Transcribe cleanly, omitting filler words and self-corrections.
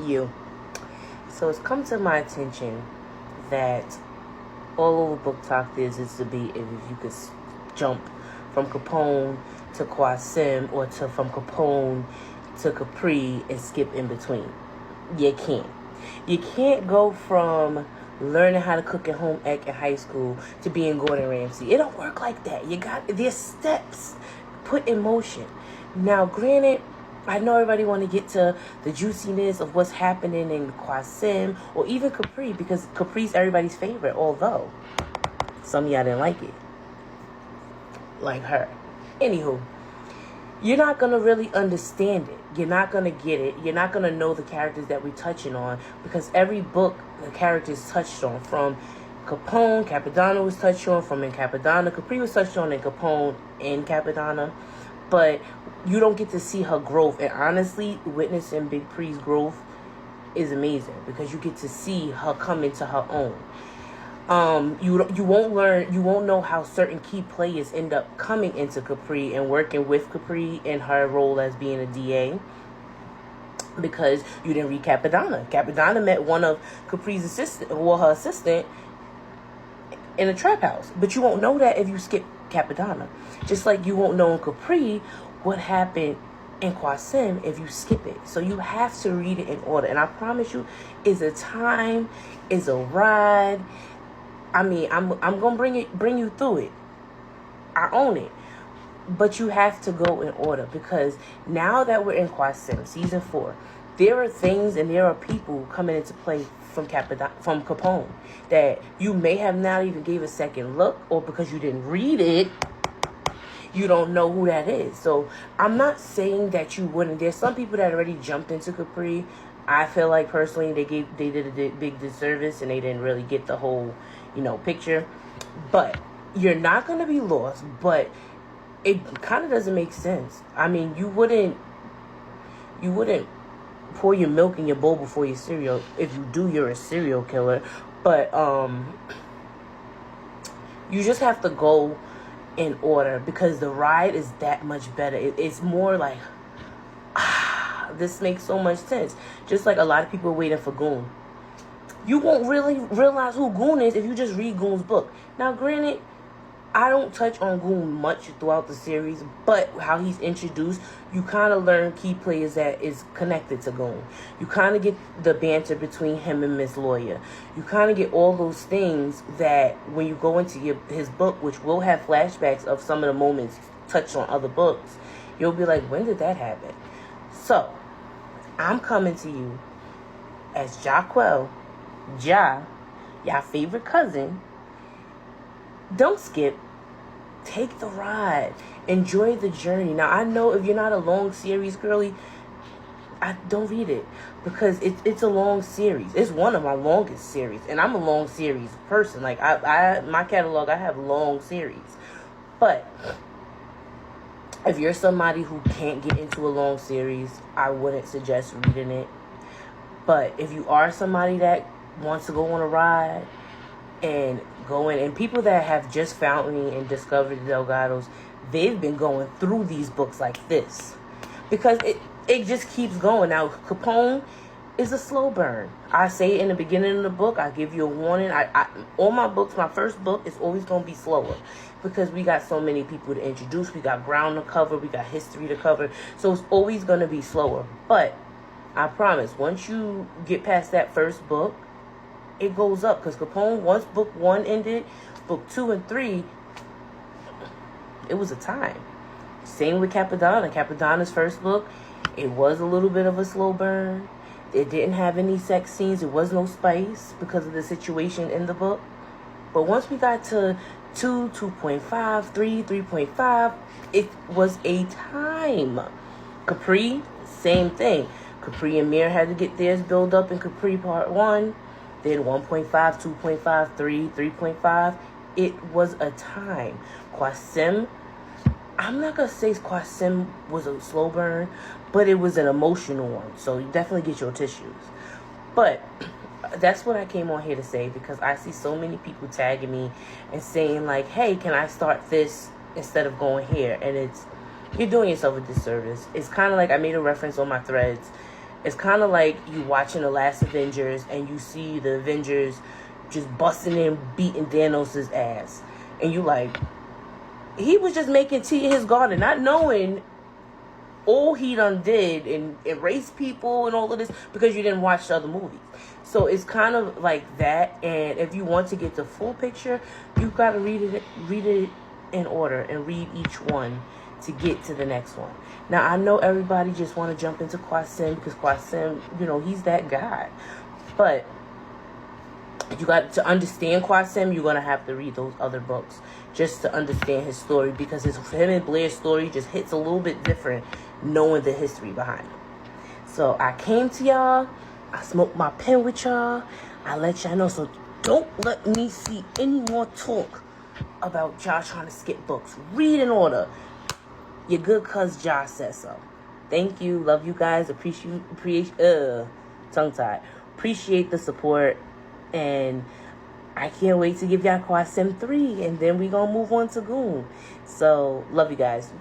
you. So it's come to my attention that all over Book Talk there's this debate if you could jump from Capone to Qasim or from Capone to Capri and skip in between. You can't. You can't go from learning how to cook at home ec in high school to being Gordon Ramsay. It don't work like that. There's steps put in motion. Now, granted, I know everybody want to get to the juiciness of what's happening in Qasim or even Capri, because Capri's everybody's favorite, although some of y'all didn't like it. Like her. Anywho, you're not going to really understand it. You're not going to get it. You're not going to know the characters that we're touching on, because every book the characters touched on. From Capone, Capodanno was touched on. From in Capodanno, Capri was touched on in Capone and Capodanno. But you don't get to see her growth. And honestly, witnessing Big Pre's growth is amazing, because you get to see her come into her own. You won't know how certain key players end up coming into Capri and working with Capri in her role as being a DA, because you didn't read Capodanno. Capodanno met one of Capri's her assistant in a trap house, but you won't know that if you skip Capodanno. Just like you won't know in Capri what happened in Qasim if you skip it. So you have to read it in order. And I promise you, it's a time, it's a ride. I mean, I'm gonna bring you through it. I own it. But you have to go in order, because now that we're in Qasim, season 4, there are things and there are people coming into play from Capone that you may have not even gave a second look, or because you didn't read it, you don't know who that is. So I'm not saying that you wouldn't. There's some people that already jumped into Capri. I feel like personally they did a big disservice and they didn't really get the whole, picture. But you're not going to be lost, but it kind of doesn't make sense. I mean, you wouldn't pour your milk in your bowl before your cereal. If you do, you're a serial killer. But you just have to go in order, because the ride is that much better. It's more like, this makes so much sense. Just like a lot of people are waiting for Goon. You won't really realize who Goon is if you just read Goon's book. Now, granted, I don't touch on Goon much throughout the series, but how he's introduced, you kind of learn key players that is connected to Goon. You kind of get the banter between him and Miss Lawyer. You kind of get all those things that when you go into his book, which will have flashbacks of some of the moments touched on other books, you'll be like, when did that happen? So, I'm coming to you as Jahquel, your favorite cousin. Don't skip. Take the ride. Enjoy the journey. Now, I know if you're not a long series girly, I don't read it, because it's a long series. It's one of my longest series, and I'm a long series person. Like, my catalog, I have long series. But if you're somebody who can't get into a long series, I wouldn't suggest reading it. But if you are somebody that wants to go on a ride and go in, and people that have just found me and discovered the Delgados, they've been going through these books like this, because it just keeps going. Now, Capone is a slow burn. I say it in the beginning of the book. I give you a warning. All my books, my first book is always going to be slower, because we got so many people to introduce. We got ground to cover. We got history to cover. So it's always going to be slower. But I promise, once you get past that first book, it goes up. Because Capone, once book 1 ended, book 2 and 3, it was a time. Same with Capodanno. Capodanno's first book, it was a little bit of a slow burn. It didn't have any sex scenes. There was no spice because of the situation in the book. But once we got to 2, 2.5, 3, 3.5, it was a time. Capri, same thing. Capri and Mir had to get theirs built up in Capri Part 1. Then 1.5, 2.5, 3, 3.5. It was a time. Qasim, I'm not going to say Qasim was a slow burn, but it was an emotional one. So you definitely get your tissues. But that's what I came on here to say, because I see so many people tagging me and saying like, hey, can I start this instead of going here? And you're doing yourself a disservice. It's kind of like I made a reference on my threads. It's kind of like you watching the last Avengers and you see the Avengers just busting in, beating Thanos' ass. And you like, he was just making tea in his garden, not knowing all he done did and erase people and all of this because you didn't watch the other movies. So it's kind of like that. And if you want to get the full picture, you've got to read it in order and read each one to get to the next one. Now, I know everybody just want to jump into Qasim because Qasim, he's that guy. But you got to understand Qasim, you're going to have to read those other books just to understand his story, because him and Blair's story just hits a little bit different knowing the history behind it. So I came to y'all. I smoked my pen with y'all. I let y'all know. So don't let me see any more talk about y'all trying to skip books. Read in order. Your good cuz Josh says so. Thank you. Love you guys. Tongue-tied. Appreciate the support. And I can't wait to give y'all Qasim 3. And then we gonna move on to Goon. So, love you guys.